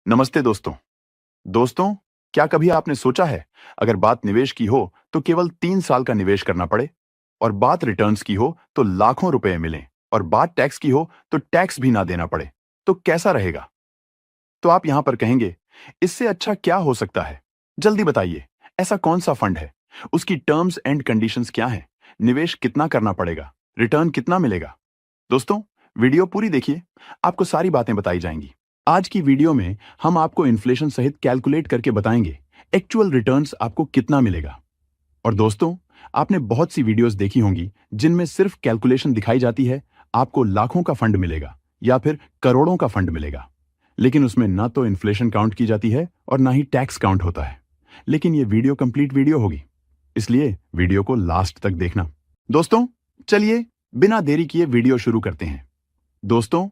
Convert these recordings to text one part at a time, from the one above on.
नमस्ते दोस्तों। दोस्तों, क्या कभी आपने सोचा है, अगर बात निवेश की हो तो केवल 3 साल का निवेश करना पड़े, और बात रिटर्न्स की हो तो लाखों रुपए मिलें, और बात टैक्स की हो तो टैक्स भी ना देना पड़े, तो कैसा रहेगा? तो आप यहां पर कहेंगे, इससे अच्छा क्या हो सकता है? जल्दी बताइए, ऐसा कौन सा फंड है? उसकी टर्म्स एंड कंडीशंस क्या हैं? निवेश कितना करना पड़ेगा? रिटर्न कितना मिलेगा? दोस्तों, वीडियो पूरी देखिए, आपको सारी बातें बताई जाएंगी। आज की वीडियो में हम आपको इन्फ्लेशन सहित कैलकुलेट करके बताएंगे एक्चुअल रिटर्न्स आपको कितना मिलेगा। और दोस्तों, आपने बहुत सी वीडियोस देखी होंगी जिनमें सिर्फ कैलकुलेशन दिखाई जाती है, आपको लाखों का फंड मिलेगा या फिर करोड़ों का फंड मिलेगा, लेकिन उसमें ना तो इन्फ्लेशन काउंट की जाती है और ना ही टैक्स काउंट होता है। लेकिन ये वीडियो कंप्लीट वीडियो होगी, इसलिए वीडियो को लास्ट तक देखना। दोस्तों, चलिए बिना देरी किए वीडियो शुरू करते हैं। दोस्तों,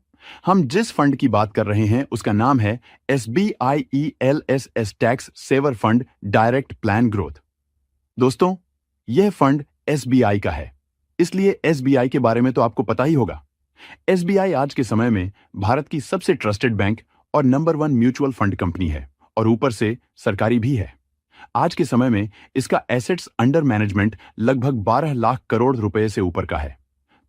हम जिस फंड की बात कर रहे हैं उसका नाम है SBIELSS tax saver fund direct plan growth. दोस्तों, यह फंड SBI का है, इसलिए SBI के बारे में तो आपको पता ही होगा। SBI आज के समय में भारत की सबसे ट्रस्टेड बैंक और नंबर 1 म्यूचुअल फंड कंपनी है, और ऊपर से सरकारी भी है। आज के समय में इसका एसेट्स अंडर मैनेजमेंट लगभग 12 लाख करोड़ रुपए से ऊपर का है,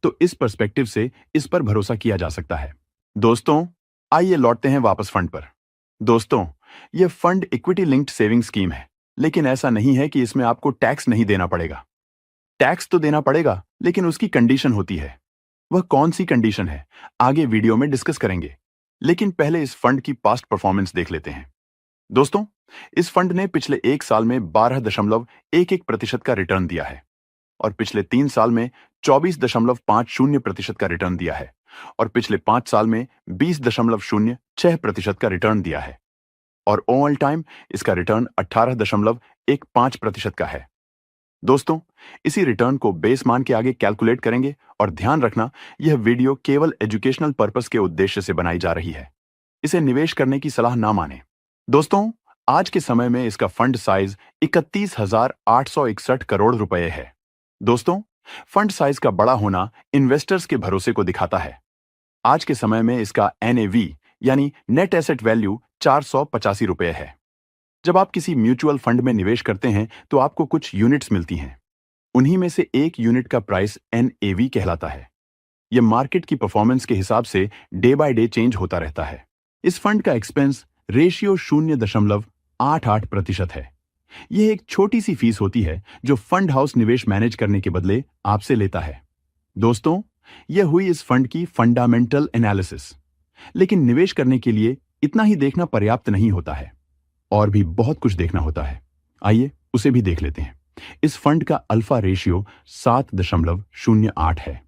तो इस पर्सपेक्टिव से इस पर भरोसा किया जा सकता है। दोस्तों, आइए लौटते हैं वापस फंड पर। दोस्तों, यह fund equity linked saving scheme है, लेकिन ऐसा नहीं है कि इसमें आपको टैक्स नहीं देना पड़ेगा। टैक्स तो देना पड़ेगा, लेकिन उसकी कंडीशन होती है। वह कौन सी कंडीशन है, आगे वीडियो में डिस्कस करेंगे। लेकिन पहले इस फंड की पास्ट परफॉर्मेंस देख लेते हैं। दोस्तों, इस फंड ने पिछले 1 साल में 12.11% का रिटर्न दिया है, और पिछले 3 साल में 24.50% का रिटर्न दिया है, और पिछले 5 साल में 20.06% का रिटर्न दिया है, और ऑल टाइम इसका रिटर्न 18.15% का है। दोस्तों, इसी रिटर्न को बेस मान के आगे कैलकुलेट करेंगे, और ध्यान रखना, यह वीडियो केवल एजुकेशनल पर्पस के उद्देश्य से बनाई जा रही है। इसे निवेश करने की सलाह ना माने। दोस्तों, आज के समय में इसका फंड साइज 31,861 करोड़ रुपए है। दोस्तों, फंड साइज का बड़ा होना इन्वेस्टर्स के भरोसे को दिखाता है। आज के समय में इसका NAV यानी नेट एसेट वैल्यू 485 रुपए है। जब आप किसी म्यूचुअल फंड में निवेश करते हैं तो आपको कुछ यूनिट्स मिलती हैं। उन्हीं में से एक यूनिट का प्राइस NAV कहलाता है। यह मार्केट की परफॉर्मेंस के हिसाब से डे बाय डे चेंज होता रहता है। इस फंड का एक्सपेंस रेशियो 0.88% है। यह एक छोटी सी फीस होती है जो फंड हाउस निवेश मैनेज करने के बदले आपसे लेता है। दोस्तों, यह हुई इस फंड की फंडामेंटल एनालिसिस। लेकिन निवेश करने के लिए इतना ही देखना पर्याप्त नहीं होता है, और भी बहुत कुछ देखना होता है। आइए उसे भी देख लेते हैं। इस फंड का अल्फा रेशियो 7.08 है।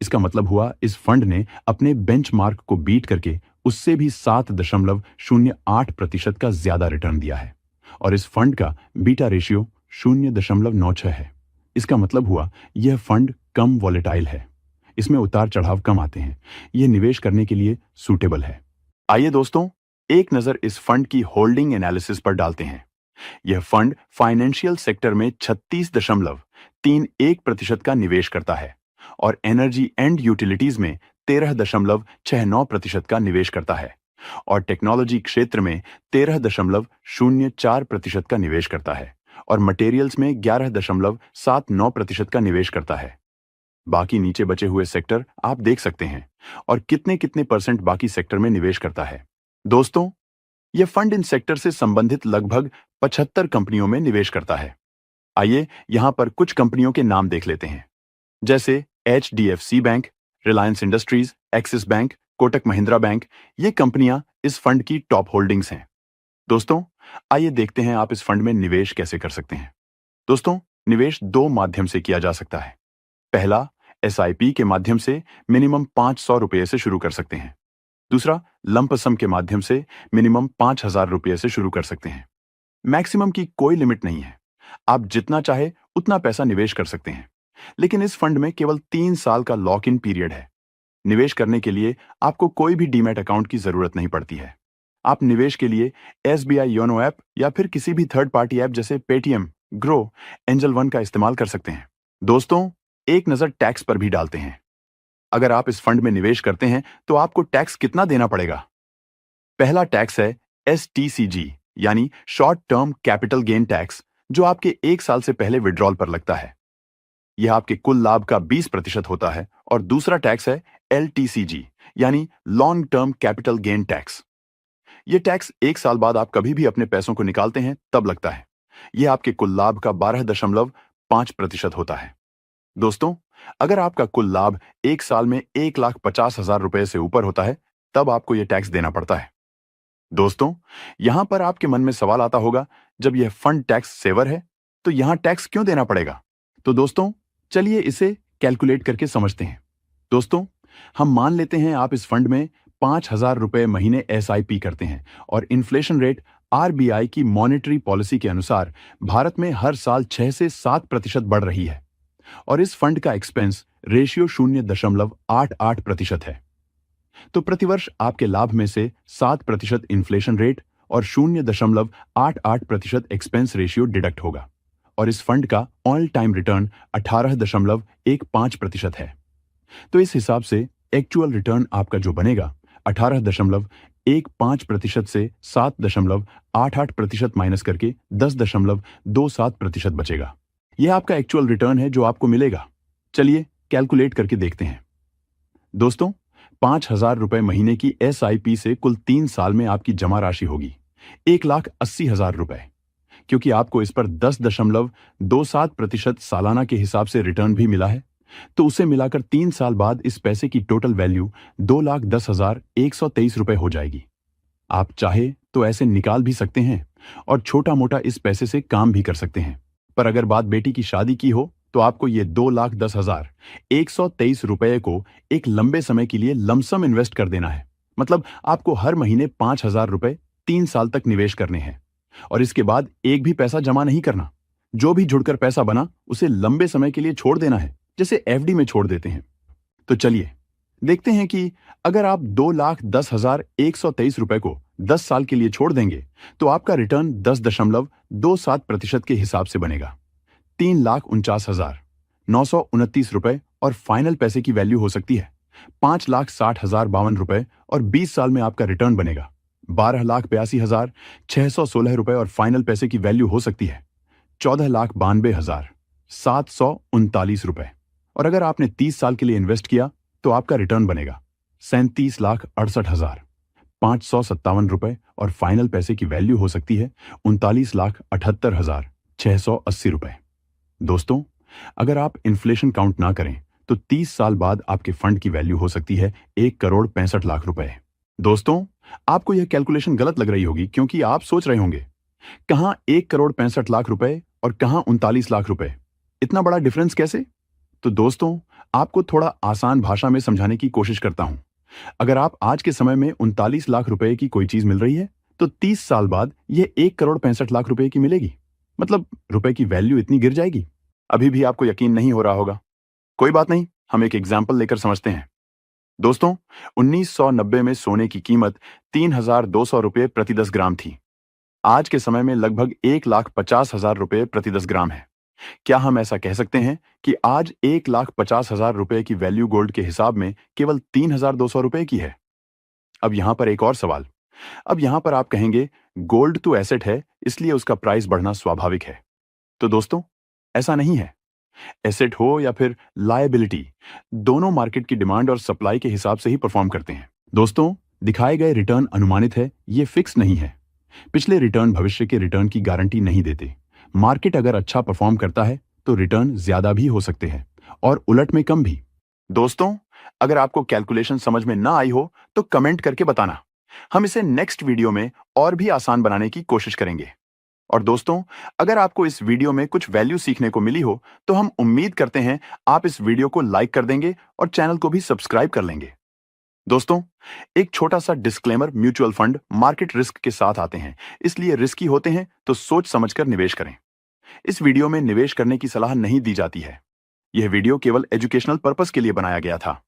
इसका मतलब हुआ इस फंड ने अपने बेंचमार्क को बीट करके उससे भी 7.08% का ज्यादा रिटर्न दिया है, और इस फंड का बीटा रेशियो 0.96 है। इसका मतलब हुआ यह फंड कम वॉलेटाइल है, इसमें उतार चढ़ाव कम आते हैं। यह निवेश करने के लिए सूटेबल है। आइए दोस्तों, एक नजर इस फंड की होल्डिंग एनालिसिस पर डालते हैं। यह फंड फाइनेंशियल सेक्टर में 36.31% का निवेश करता है, और एनर्जी एंड यूटिलिटीज में 13.69% का निवेश करता है, और टेक्नोलॉजी क्षेत्र में 13.04% का निवेश करता है, और मटेरियल्स में 11.79% का निवेश करता है। बाकी नीचे बचे हुए सेक्टर आप देख सकते हैं, और कितने कितने परसेंट बाकी सेक्टर में निवेश करता है। दोस्तों, यह फंड इन सेक्टर से संबंधित लगभग 75 कंपनियों में निवेश करता है। आइए यहां पर कुछ कंपनियों के नाम देख लेते हैं, जैसे HDFC bank, Reliance industries, axis bank, Kotak Mahindra bank. ये कंपनियां इस फंड की टॉप होल्डिंग्स हैं। दोस्तों, आइए देखते हैं आप इस फंड में निवेश कैसे कर सकते हैं। दोस्तों, निवेश दो माध्यम से किया जा सकता है। पहला, SIP के माध्यम से मिनिमम 500 रुपये से शुरू कर सकते हैं। दूसरा, लंप सम के माध्यम से मिनिमम 5,000 रुपये से शुरू कर सकते हैं। मैक्सिमम की कोई लिमिट नहीं है, आप जितना चाहे उतना पैसा निवेश कर सकते हैं। लेकिन इस फंड में केवल 3 साल का लॉक इन पीरियड है। निवेश करने के लिए आपको कोई भी डीमैट अकाउंट की जरूरत नहीं पड़ती है। आप निवेश के लिए SBI योनो ऐप या फिर किसी भी थर्ड पार्टी ऐप जैसे पेटीएम, ग्रो, एंजल वन का इस्तेमाल कर सकते हैं। दोस्तों, एक नजर टैक्स पर भी डालते हैं। अगर आप इस फंड में निवेश करते हैं तो आपको टैक्स कितना देना पड़ेगा? पहला टैक्स है STCG यानी short term capital gain tax, जो आपके 1 साल से पहले विड्रॉल पर लगता है। यह आपके कुल लाभ का 20% होता है। और दूसरा टैक्स है LTCG यानी long term capital gain tax. यह टैक्स 1 साल बाद आप कभी भी अपने पैसों को निकालते हैं तब लगता है। यह आपके कुल लाभ का 12.5% होता है। दोस्तों, अगर आपका कुल लाभ 1 साल में 1,50,000 रुपए से ऊपर होता है, तब आपको यह टैक्स देना पड़ता है। दोस्तों, यहां पर आपके मन में सवाल आता होगा, जब यह फंड टैक्स सेवर है तो यहां टैक्स क्यों देना पड़ेगा? तो दोस्तों, चलिए इसे कैलकुलेट करके समझते हैं। दोस्तों, हम मान लेते हैं आप इस फंड में 5,000 रुपए महीने SIP करते हैं और इन्फ्लेशन रेट RBI की मॉनेटरी पॉलिसी के अनुसार भारत में हर साल 6 से 7% बढ़ रही है और इस फंड का एक्सपेंस रेशियो 0.88% है। तो प्रतिवर्ष आपके लाभ में से 7% इन्फ्लेशन रेट और 0.88% एक्सपेंस रेशियो डिडक्ट होगा और इस फंड का ऑल टाइम रिटर्न 18.15% है। तो इस हिसाब से एक्चुअल रिटर्न आपका जो बनेगा 18.15% से 7.88% माइनस करके 10.27% बचेगा। यह आपका एक्चुअल रिटर्न है जो आपको मिलेगा। चलिए कैलकुलेट करके देखते हैं। दोस्तों, 5,000 रुपए महीने की SIP से कुल 3 साल में आपकी जमा राशि होगी 1,80,000 रुपए। क्योंकि आपको इस पर 10.27% सालाना के हिसाब से रिटर्न भी मिला है, तो उसे मिलाकर 3 साल बाद इस पैसे की टोटल वैल्यू 2,10,123 रुपए हो जाएगी। आप चाहे तो ऐसे निकाल भी सकते हैं और छोटा मोटा इस पैसे से काम भी कर सकते हैं। पर अगर बात बेटी की शादी की हो तो आपको ये 2,10,123 रुपए को एक लंबे समय के लिए लमसम इन्वेस्ट कर देना है। मतलब आपको हर महीने 5,000 रुपए 3 साल तक निवेश करने हैं और इसके बाद एक भी पैसा जमा नहीं करना। जो भी जुड़कर पैसा बना उसे लंबे समय के लिए छोड़ देना है, जैसे FD में छोड़ देते हैं। तो चलिए देखते हैं कि अगर आप 2,10,123 रुपए को 10 साल के लिए छोड़ देंगे तो आपका रिटर्न 10.27% के हिसाब से बनेगा 3,49,929 रुपए और फाइनल पैसे की वैल्यू हो सकती है 5,60,052 रुपए और 20 साल में आपका रिटर्न बनेगा 12,82,616 रुपए और फाइनल पैसे की वैल्यू हो सकती है 14,92,739 रुपए। और अगर आपने 30 साल के लिए इन्वेस्ट किया तो आपका रिटर्न बनेगा 37,68,557 रुपए और फाइनल पैसे की वैल्यू हो सकती है 39,78,680 रुपए। दोस्तों, अगर आप इन्फ्लेशन काउंट ना करें तो 30 साल बाद आपके फंड की वैल्यू हो सकती है 1,65,00,000 रुपए। दोस्तों, आपको यह कैलकुलेशन गलत लग रही होगी क्योंकि आप सोच रहे होंगे कहां 1,65,00,000 रुपए और कहां 39 लाख रुपए, इतना बड़ा डिफरेंस कैसे? तो दोस्तों, आपको थोड़ा आसान भाषा में समझाने की कोशिश करता हूं। अगर आप आज के समय में 39 लाख रुपए की कोई चीज मिल रही है तो 30 साल बाद यह 1,65,00,000 रुपए की मिलेगी। मतलब रुपए की वैल्यू इतनी गिर जाएगी। अभी भी आपको यकीन नहीं हो रहा होगा। कोई बात नहीं, हम एक एग्जाम्पल लेकर समझते हैं। दोस्तों, 1990 में सोने की कीमत 3,200 रुपये प्रति 10 ग्राम थी। आज के समय में लगभग 1,50,000 रुपये प्रति 10 ग्राम है। क्या हम ऐसा कह सकते हैं कि आज 1,50,000 रुपये की वैल्यू गोल्ड के हिसाब में केवल 3,200 रुपये की है? अब यहां पर एक और सवाल। अब यहां पर आप कहेंगे गोल्ड तो एसेट है, इसलिए उसका प्राइस बढ़ना स्वाभाविक है। तो दोस्तों, ऐसा नहीं है। एसेट हो या फिर लायबिलिटी, दोनों मार्केट की डिमांड और सप्लाई के हिसाब से ही परफॉर्म करते हैं। दोस्तों, दिखाए गए रिटर्न अनुमानित है, ये फिक्स नहीं है। पिछले रिटर्न भविष्य के रिटर्न की गारंटी नहीं देते। मार्केट अगर अच्छा परफॉर्म करता है तो रिटर्न ज्यादा भी हो सकते हैं और उलट में कम भी। दोस्तों, अगर आपको कैलकुलेशन समझ में ना आई हो तो कमेंट करके बताना। हम इसे नेक्स्ट वीडियो में और भी आसान बनाने की कोशिश करेंगे। और दोस्तों, अगर आपको इस वीडियो में कुछ वैल्यू सीखने को मिली हो तो हम उम्मीद करते हैं आप इस वीडियो को लाइक कर देंगे और चैनल को भी सब्सक्राइब कर लेंगे। दोस्तों, एक छोटा सा disclaimer, mutual fund market risk के साथ आते हैं, इसलिए रिस्की होते हैं तो सोच समझकर निवेश करें। इस वीडियो में निवेश करने की सलाह नहीं दी जाती है। यह वीडियो केवल एजुकेशनल पर्पस के लिए बनाया गया था।